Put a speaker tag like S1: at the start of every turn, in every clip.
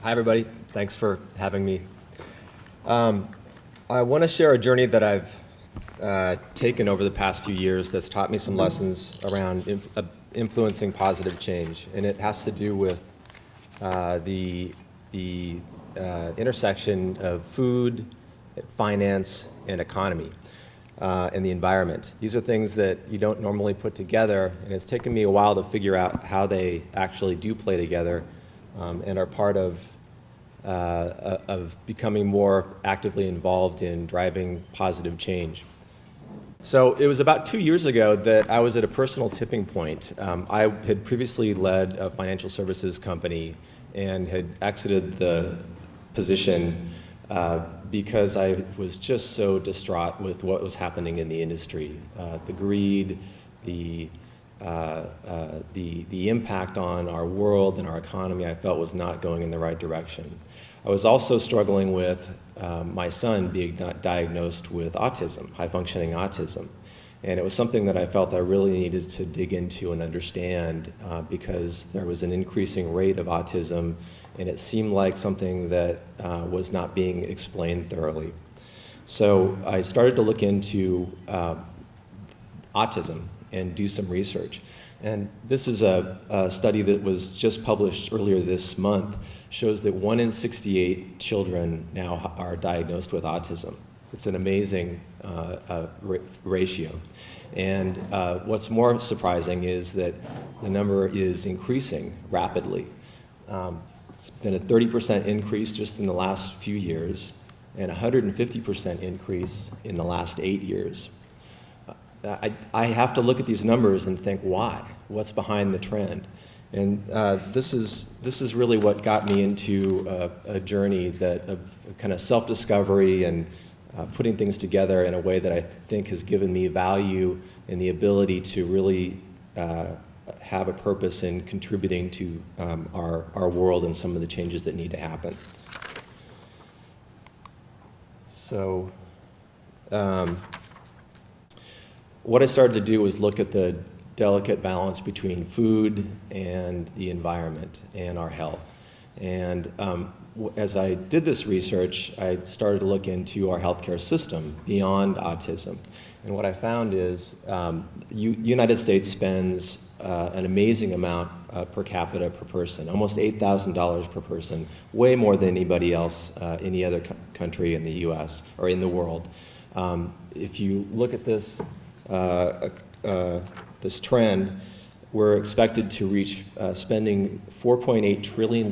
S1: Hi, everybody. Thanks for having me. I want to share a journey that I've taken over the past few years that's taught me some lessons around influencing positive change, and it has to do with the intersection of food, finance, and economy, and the environment. These are things that you don't normally put together, and it's taken me a while to figure out how they actually do play together and are part of becoming more actively involved in driving positive change. So it was about 2 years ago that I was at a personal tipping point. I had previously led a financial services company and had exited the position because I was just so distraught with what was happening in the industry. The greed, the impact on our world and our economy, I felt was not going in the right direction. I was also struggling with my son being diagnosed with autism, high-functioning autism. And it was something that I felt I really needed to dig into and understand because there was an increasing rate of autism, and it seemed like something that was not being explained thoroughly. So I started to look into autism and do some research. And this is a study that was just published earlier this month, shows that 1 in 68 children now are diagnosed with autism. It's an amazing ratio. And what's more surprising is that the number is increasing rapidly. It's been a 30% increase just in the last few years, and a 150% increase in the last 8 years. I have to look at these numbers and think, why? What's behind the trend? And this is really what got me into a journey of kind of self-discovery and putting things together in a way that I think has given me value and the ability to really have a purpose in contributing to our world and some of the changes that need to happen. So what I started to do was look at the delicate balance between food and the environment and our health. And as I did this research, I started to look into our healthcare system beyond autism. And what I found is United States spends an amazing amount per capita per person, almost $8,000 per person, way more than anybody else, any other country in the U.S. or in the world. If you look at this this trend, we're expected to reach spending $4.8 trillion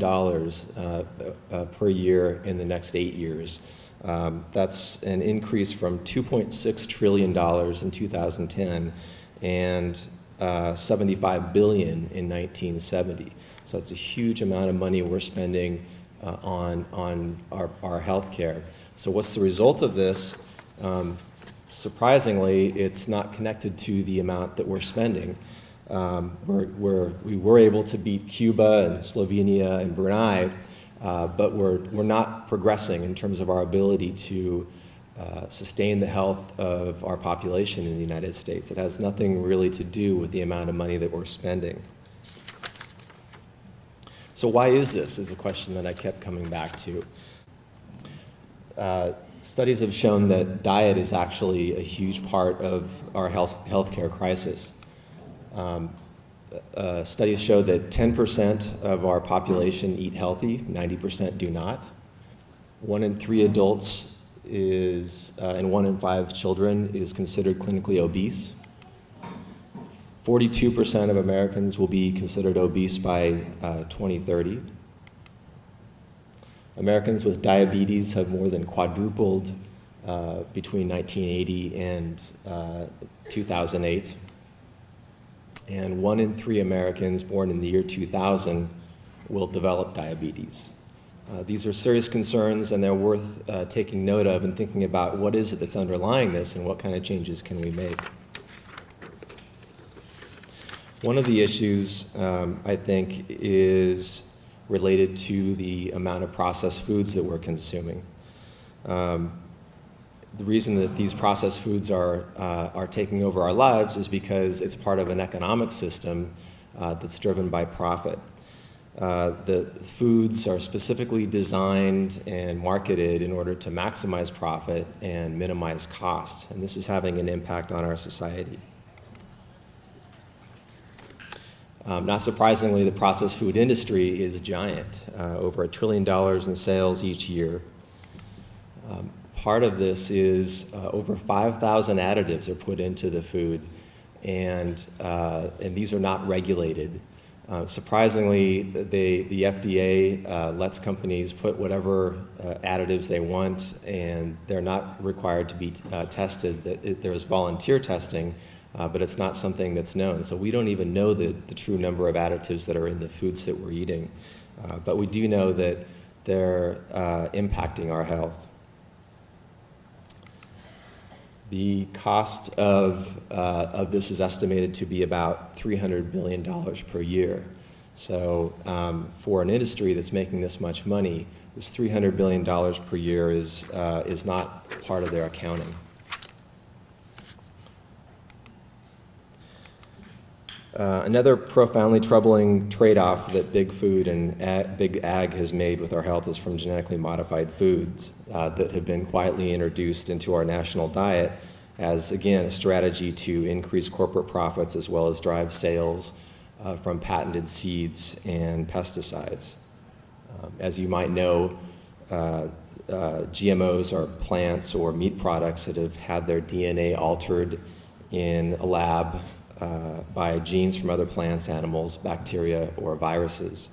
S1: per year in the next 8 years. That's an increase from $2.6 trillion in 2010 and $75 billion in 1970. So it's a huge amount of money we're spending on our health care. So what's the result of this? Surprisingly, it's not connected to the amount that we're spending. We were able to beat Cuba and Slovenia and Brunei, but we're not progressing in terms of our ability to sustain the health of our population in the United States. It has nothing really to do with the amount of money that we're spending. So why is this, is a question that I kept coming back to. Studies have shown that diet is actually a huge part of our healthcare crisis. Studies show that 10% of our population eat healthy, 90% do not. 1 in 3 adults and 1 in 5 children is considered clinically obese. 42% of Americans will be considered obese by 2030. Americans with diabetes have more than quadrupled between 1980 and 2008. And 1 in 3 Americans born in the year 2000 will develop diabetes. These are serious concerns, and they're worth taking note of and thinking about what is it that's underlying this and what kind of changes can we make. One of the issues, I think, is related to the amount of processed foods that we're consuming. The reason that these processed foods are taking over our lives is because it's part of an economic system that's driven by profit. The foods are specifically designed and marketed in order to maximize profit and minimize cost, and this is having an impact on our society. Not surprisingly, the processed food industry is giant, over $1 trillion in sales each year. Part of this is over 5,000 additives are put into the food, and these are not regulated. Surprisingly, the FDA lets companies put whatever additives they want, and they're not required to be tested. There's volunteer testing, but it's not something that's known. So we don't even know the true number of additives that are in the foods that we're eating. But we do know that they're impacting our health. The cost of this is estimated to be about $300 billion per year. So for an industry that's making this much money, this $300 billion per year is not part of their accounting. Another profoundly troubling trade-off that big food and big ag has made with our health is from genetically modified foods that have been quietly introduced into our national diet as, again, a strategy to increase corporate profits as well as drive sales from patented seeds and pesticides. As you might know, GMOs are plants or meat products that have had their DNA altered in a lab by genes from other plants, animals, bacteria, or viruses.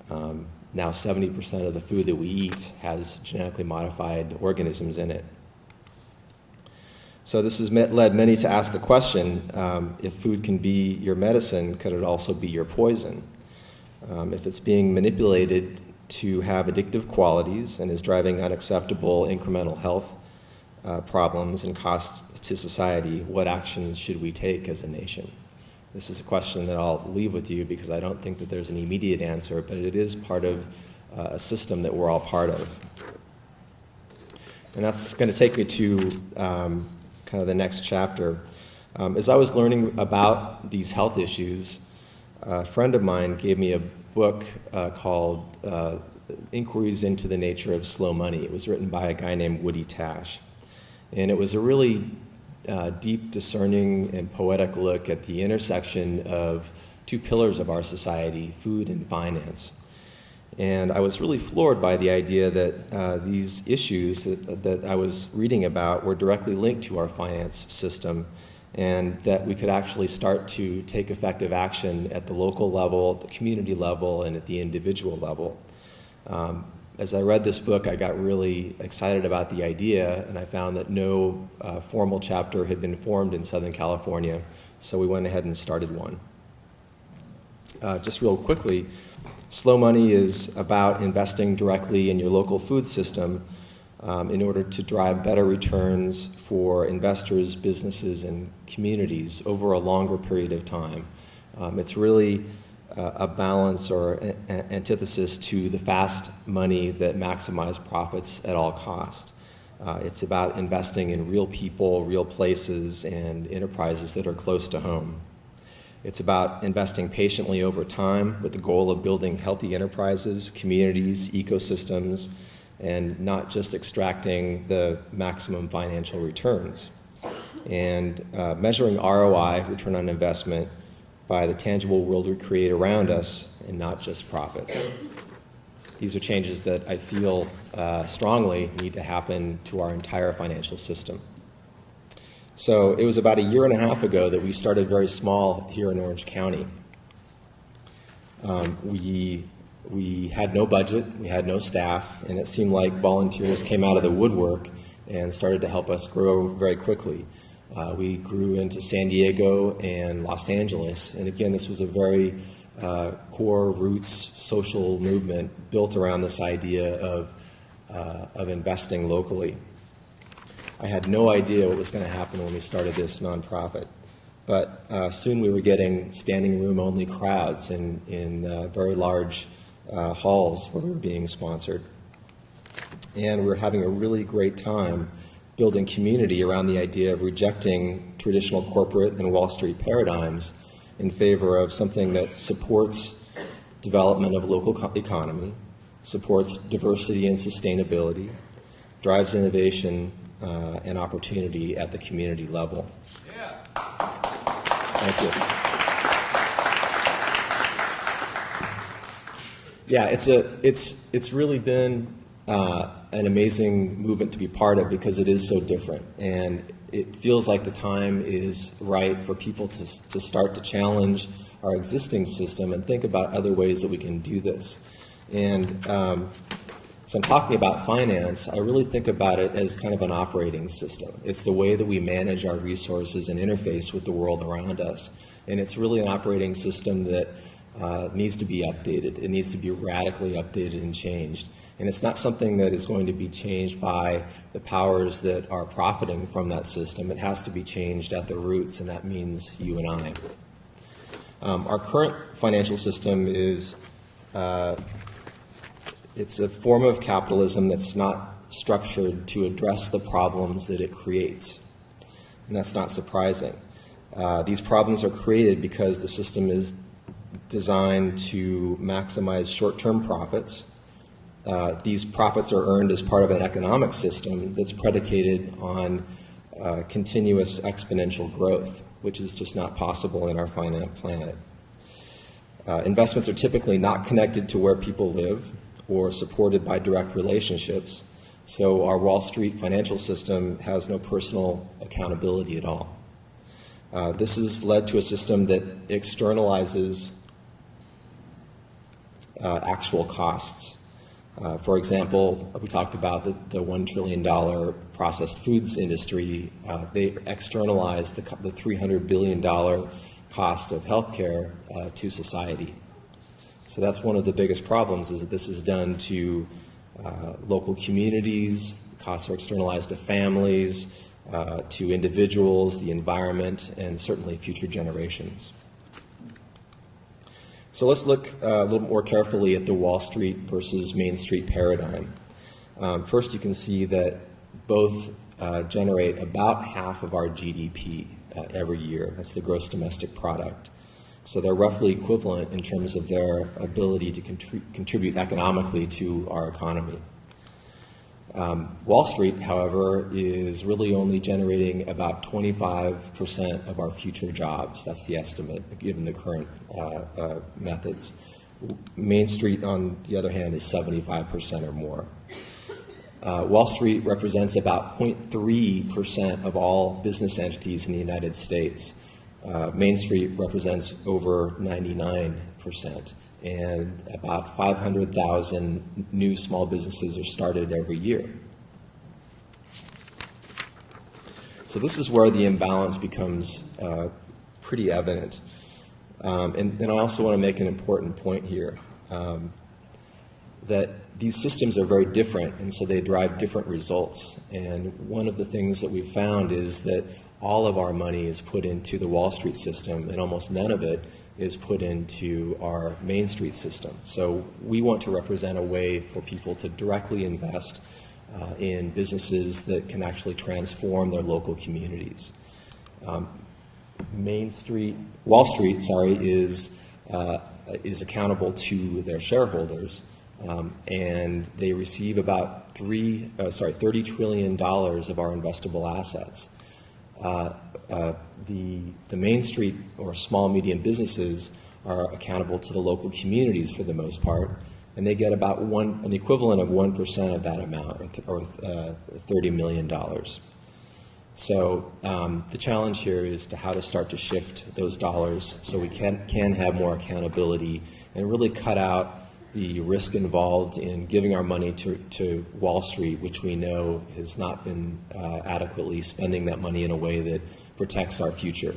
S1: Now 70% of the food that we eat has genetically modified organisms in it. So this has led many to ask the question, if food can be your medicine, could it also be your poison? If it's being manipulated to have addictive qualities and is driving unacceptable incremental health problems and costs to society, what actions should we take as a nation? This is a question that I'll leave with you because I don't think that there's an immediate answer, but it is part of a system that we're all part of. And that's going to take me to kind of the next chapter. As I was learning about these health issues, a friend of mine gave me a book called Inquiries into the Nature of Slow Money. It was written by a guy named Woody Tash. And it was a really deep, discerning, and poetic look at the intersection of two pillars of our society, food and finance. And I was really floored by the idea that these issues that I was reading about were directly linked to our finance system, and that we could actually start to take effective action at the local level, the community level, and at the individual level. As I read this book, I got really excited about the idea, and I found that no formal chapter had been formed in Southern California, so we went ahead and started one. Just real quickly, Slow Money is about investing directly in your local food system in order to drive better returns for investors, businesses, and communities over a longer period of time. It's really a balance or antithesis to the fast money that maximizes profits at all cost. It's about investing in real people, real places, and enterprises that are close to home. It's about investing patiently over time with the goal of building healthy enterprises, communities, ecosystems, and not just extracting the maximum financial returns. And measuring ROI, return on investment, by the tangible world we create around us and not just profits. These are changes that I feel strongly need to happen to our entire financial system. So it was about a year and a half ago that we started very small here in Orange County. We had no budget, we had no staff, and it seemed like volunteers came out of the woodwork and started to help us grow very quickly. We grew into San Diego and Los Angeles, and again, this was a very core roots social movement built around this idea of investing locally. I had no idea what was going to happen when we started this nonprofit, but soon we were getting standing room only crowds in very large halls where we were being sponsored. And we were having a really great time building community around the idea of rejecting traditional corporate and Wall Street paradigms in favor of something that supports development of local economy, supports diversity and sustainability, drives innovation and opportunity at the community level. Yeah. Thank you. Yeah, it's really been an amazing movement to be part of because it is so different, and it feels like the time is right for people to start to challenge our existing system and think about other ways that we can do this. And so I'm talking about finance, I really think about it as kind of an operating system. It's the way that we manage our resources and interface with the world around us. And it's really an operating system that needs to be updated. It needs to be radically updated and changed. And it's not something that is going to be changed by the powers that are profiting from that system. It has to be changed at the roots, and that means you and I. Our current financial system is it's a form of capitalism that's not structured to address the problems that it creates. And that's not surprising. These problems are created because the system is designed to maximize short-term profits. These profits are earned as part of an economic system that's predicated on continuous exponential growth, which is just not possible in our finite planet. Investments are typically not connected to where people live or supported by direct relationships, so our Wall Street financial system has no personal accountability at all. This has led to a system that externalizes actual costs. For example, we talked about the $1 trillion processed foods industry. They externalized the $300 billion cost of healthcare to society. So that's one of the biggest problems, is that this is done to local communities. Costs are externalized to families, to individuals, the environment, and certainly future generations. So let's look a little more carefully at the Wall Street versus Main Street paradigm. First, you can see that both generate about half of our GDP every year. That's the gross domestic product. So they're roughly equivalent in terms of their ability to contribute economically to our economy. Wall Street, however, is really only generating about 25% of our future jobs. That's the estimate, given the current methods. Main Street, on the other hand, is 75% or more. Wall Street represents about 0.3% of all business entities in the United States. Main Street represents over 99%. And about 500,000 new small businesses are started every year. So this is where the imbalance becomes pretty evident. And I also want to make an important point here, that these systems are very different, and so they drive different results. And one of the things that we've found is that all of our money is put into the Wall Street system, and almost none of it is put into our Main Street system. So we want to represent a way for people to directly invest in businesses that can actually transform their local communities. Wall Street, is accountable to their shareholders, and they receive about $30 trillion of our investable assets. The Main Street or small medium businesses are accountable to the local communities for the most part, and they get about an equivalent of 1% of that amount, or $30 million. So the challenge here is how to start to shift those dollars so we can have more accountability and really cut out the risk involved in giving our money to Wall Street, which we know has not been adequately spending that money in a way that protects our future.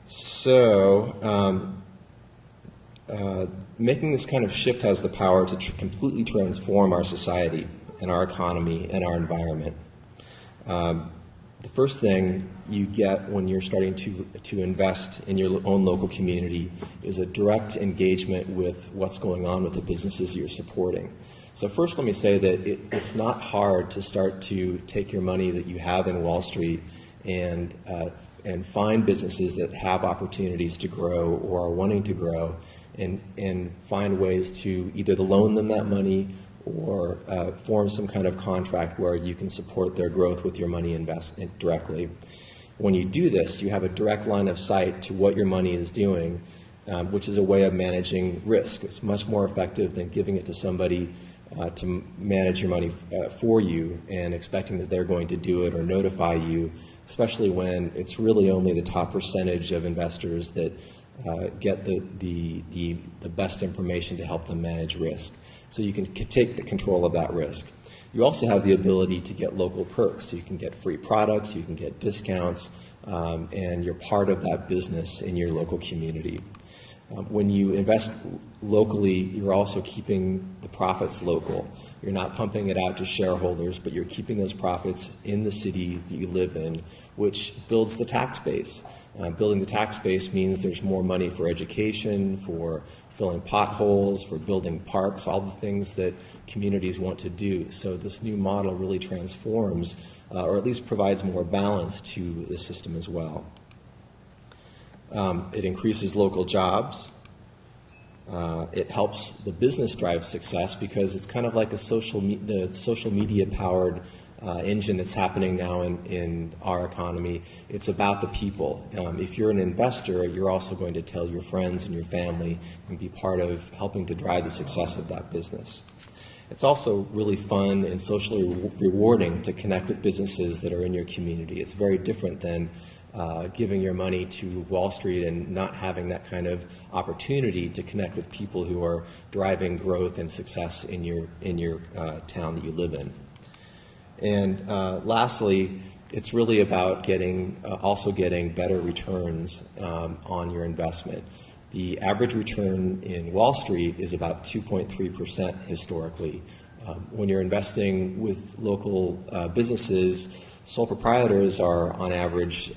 S1: So making this kind of shift has the power to completely transform our society and our economy and our environment. The first thing you get when you're starting to invest in your own local community is a direct engagement with what's going on with the businesses you're supporting. So first, let me say that it's not hard to start to take your money that you have in Wall Street and and find businesses that have opportunities to grow or are wanting to grow, and find ways to either to loan them that money or form some kind of contract where you can support their growth with your money investment directly. When you do this, you have a direct line of sight to what your money is doing, which is a way of managing risk. It's much more effective than giving it to somebody to manage your money for you and expecting that they're going to do it or notify you, especially when it's really only the top percentage of investors that get the best information to help them manage risk. So you can take the control of that risk. You also have the ability to get local perks. So you can get free products, you can get discounts, and you're part of that business in your local community. When you invest locally, you're also keeping the profits local. You're not pumping it out to shareholders, but you're keeping those profits in the city that you live in, which builds the tax base. Building the tax base means there's more money for education, for filling potholes, for building parks, all the things that communities want to do. So this new model really transforms, or at least provides more balance to the system as well. It increases local jobs. It helps the business drive success because it's kind of like the social media powered engine that's happening now in our economy. It's about the people. If you're an investor, you're also going to tell your friends and your family and be part of helping to drive the success of that business. It's also really fun and socially rewarding to connect with businesses that are in your community. It's very different than giving your money to Wall Street and not having that kind of opportunity to connect with people who are driving growth and success in your town that you live in. And lastly, it's really about also getting better returns on your investment. The average return in Wall Street is about 2.3% historically. When you're investing with local businesses, sole proprietors are on average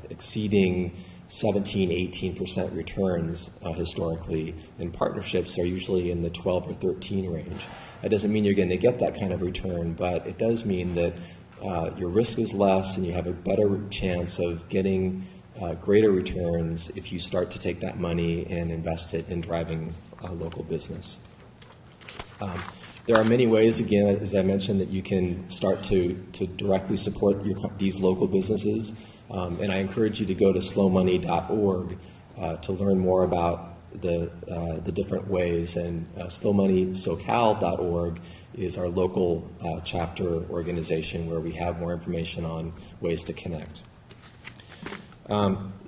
S1: exceeding 17-18% returns historically, and partnerships are usually in the 12 or 13 range. That doesn't mean you're going to get that kind of return, but it does mean that your risk is less and you have a better chance of getting greater returns if you start to take that money and invest it in driving local business. There are many ways, again, as I mentioned, that you can start to directly support these local businesses. And I encourage you to go to slowmoney.org to learn more about the different ways. And slowmoneysocal.org is our local chapter organization where we have more information on ways to connect.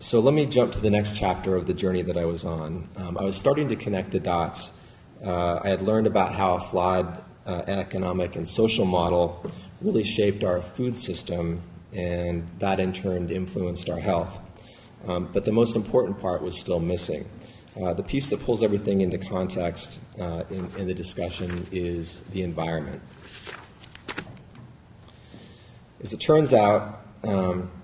S1: So let me jump to the next chapter of the journey that I was on. I was starting to connect the dots. I had learned about how a flawed economic and social model really shaped our food system, and that in turn influenced our health. But the most important part was still missing. The piece that pulls everything into context in the discussion is the environment. As it turns out,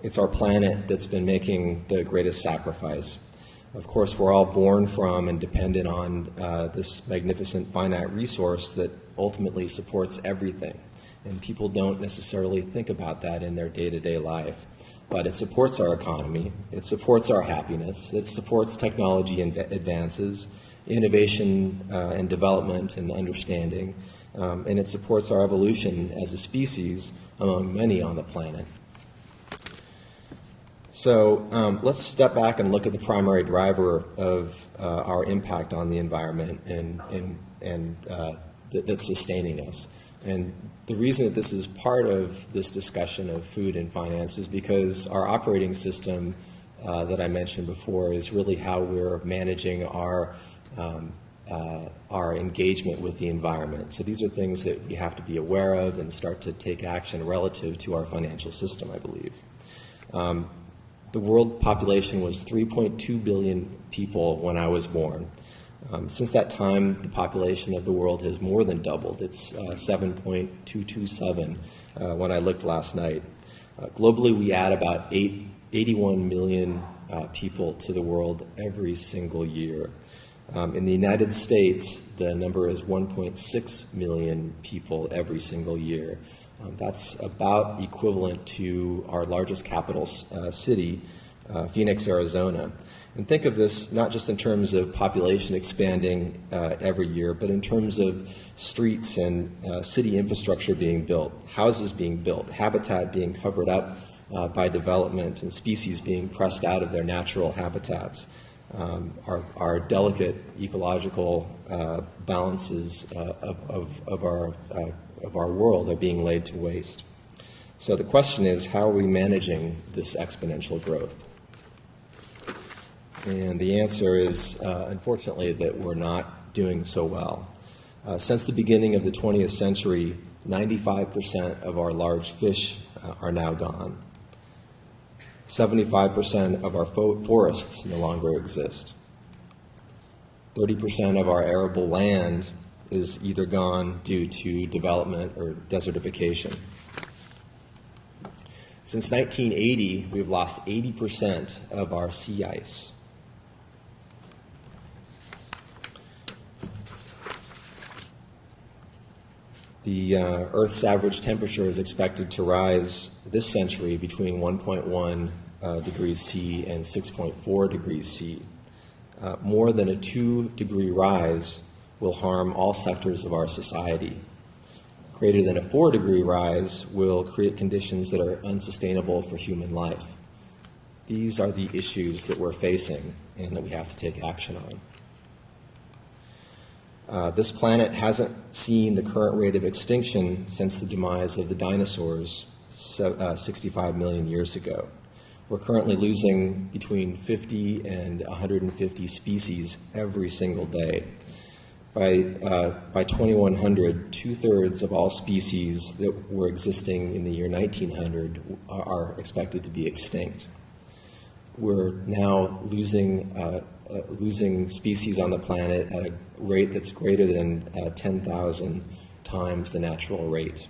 S1: it's our planet that's been making the greatest sacrifice. Of course, we're all born from and dependent on this magnificent finite resource that ultimately supports everything. And people don't necessarily think about that in their day-to-day life. But it supports our economy, it supports our happiness, it supports technology and advances, innovation and development and understanding, and it supports our evolution as a species among many on the planet. So let's step back and look at the primary driver of our impact on the environment and that's sustaining us. And the reason that this is part of this discussion of food and finance is because our operating system that I mentioned before is really how we're managing our engagement with the environment. So these are things that we have to be aware of and start to take action relative to our financial system, I believe. The world population was 3.2 billion people when I was born. Since that time, the population of the world has more than doubled. It's 7.227 when I looked last night. Globally, we add about 81 million people to the world every single year. In the United States, the number is 1.6 million people every single year. That's about equivalent to our largest capital city, Phoenix, Arizona. And think of this not just in terms of population expanding every year, but in terms of streets and city infrastructure being built, houses being built, habitat being covered up by development, and species being pressed out of their natural habitats. Our delicate ecological balances of our world are being laid to waste. So the question is, how are we managing this exponential growth? And the answer is, unfortunately, that we're not doing so well. Since the beginning of the 20th century, 95% of our large fish are now gone. 75% of our forests no longer exist. 30% of our arable land is either gone due to development or desertification. Since 1980, we've lost 80% of our sea ice. The Earth's average temperature is expected to rise this century between 1.1 degrees C and 6.4 degrees C. More than a 2-degree rise will harm all sectors of our society. Greater than a 4-degree rise will create conditions that are unsustainable for human life. These are the issues that we're facing and that we have to take action on. This planet hasn't seen the current rate of extinction since the demise of the dinosaurs 65 million years ago. We're currently losing between 50 and 150 species every single day. By 2100, 2/3 of all species that were existing in the year 1900 are expected to be extinct. We're now losing species on the planet at a rate that's greater than 10,000 times the natural rate.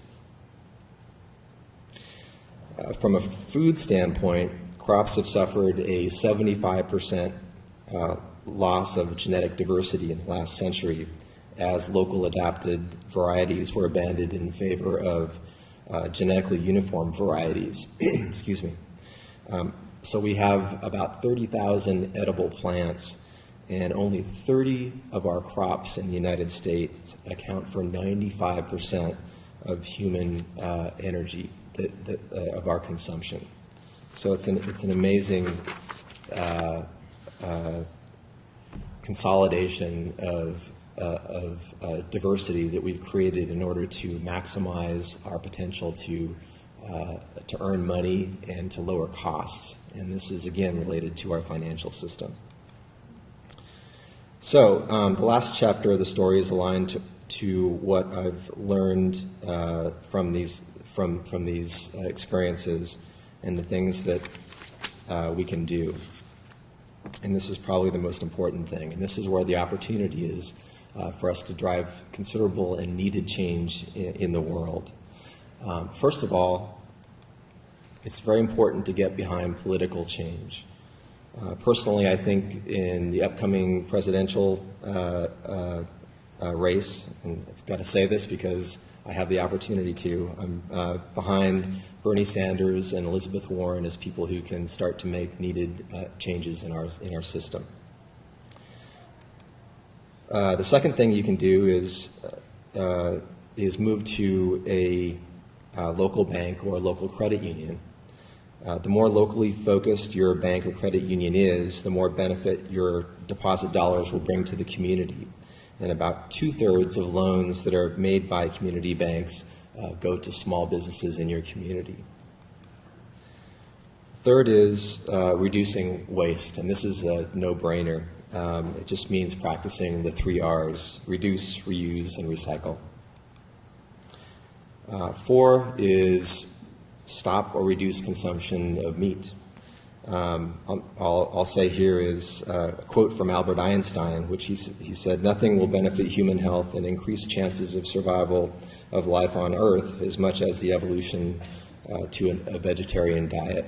S1: From a food standpoint, crops have suffered a 75% loss of genetic diversity in the last century as local adapted varieties were abandoned in favor of genetically uniform varieties. Excuse me. So we have about 30,000 edible plants, and only 30 of our crops in the United States account for 95% of human energy of our consumption. So it's an amazing consolidation of diversity that we've created in order to maximize our potential to earn money and to lower costs. And this is, again, related to our financial system. So the last chapter of the story is aligned to what I've learned from these experiences and the things that we can do. And this is probably the most important thing. And this is where the opportunity is for us to drive considerable and needed change in the world. First of all, it's very important to get behind political change. Personally, I think in the upcoming presidential race, and I've got to say this because I have the opportunity to, I'm behind Bernie Sanders and Elizabeth Warren as people who can start to make needed changes in our system. The second thing you can do is move to a local bank or a local credit union. The more locally focused your bank or credit union is, the more benefit your deposit dollars will bring to the community. And about 2/3 of loans that are made by community banks go to small businesses in your community. Third is reducing waste, and this is a no-brainer. It just means practicing the 3 R's: reduce, reuse, and recycle. 4 is stop or reduce consumption of meat. I'll say here is a quote from Albert Einstein, which he said, "Nothing will benefit human health and increase chances of survival of life on Earth as much as the evolution to a vegetarian diet."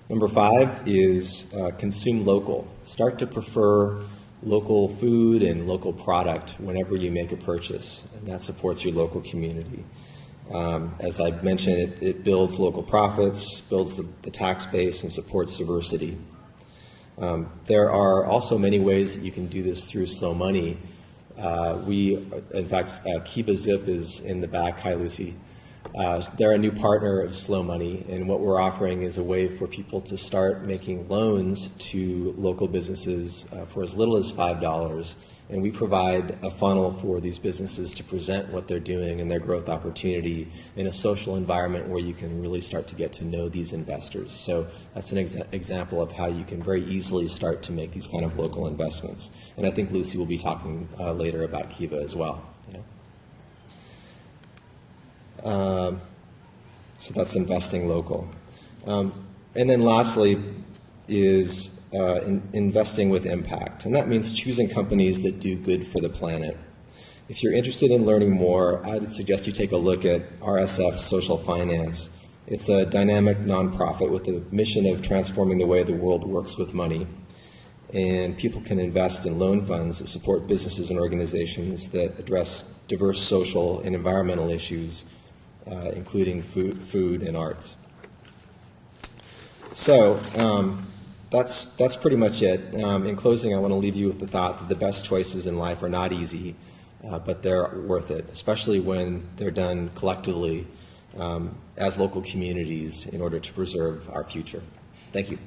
S1: Number 5 is consume local. Start to prefer local food and local product whenever you make a purchase, and that supports your local community. As I mentioned, it builds local profits, builds the tax base, and supports diversity. There are also many ways that you can do this through Slow Money. In fact, Kiva Zip is in the back. Hi, Lucy. They're a new partner of Slow Money, and what we're offering is a way for people to start making loans to local businesses for as little as $5. And we provide a funnel for these businesses to present what they're doing and their growth opportunity in a social environment where you can really start to get to know these investors. So that's an example of how you can very easily start to make these kind of local investments. And I think Lucy will be talking later about Kiva as well. So that's investing local. And then lastly is investing with impact. And that means choosing companies that do good for the planet. If you're interested in learning more, I'd suggest you take a look at RSF Social Finance. It's a dynamic nonprofit with the mission of transforming the way the world works with money. And people can invest in loan funds that support businesses and organizations that address diverse social and environmental issues, including food and arts. So that's pretty much it. In closing, I want to leave you with the thought that the best choices in life are not easy, but they're worth it, especially when they're done collectively as local communities in order to preserve our future. Thank you.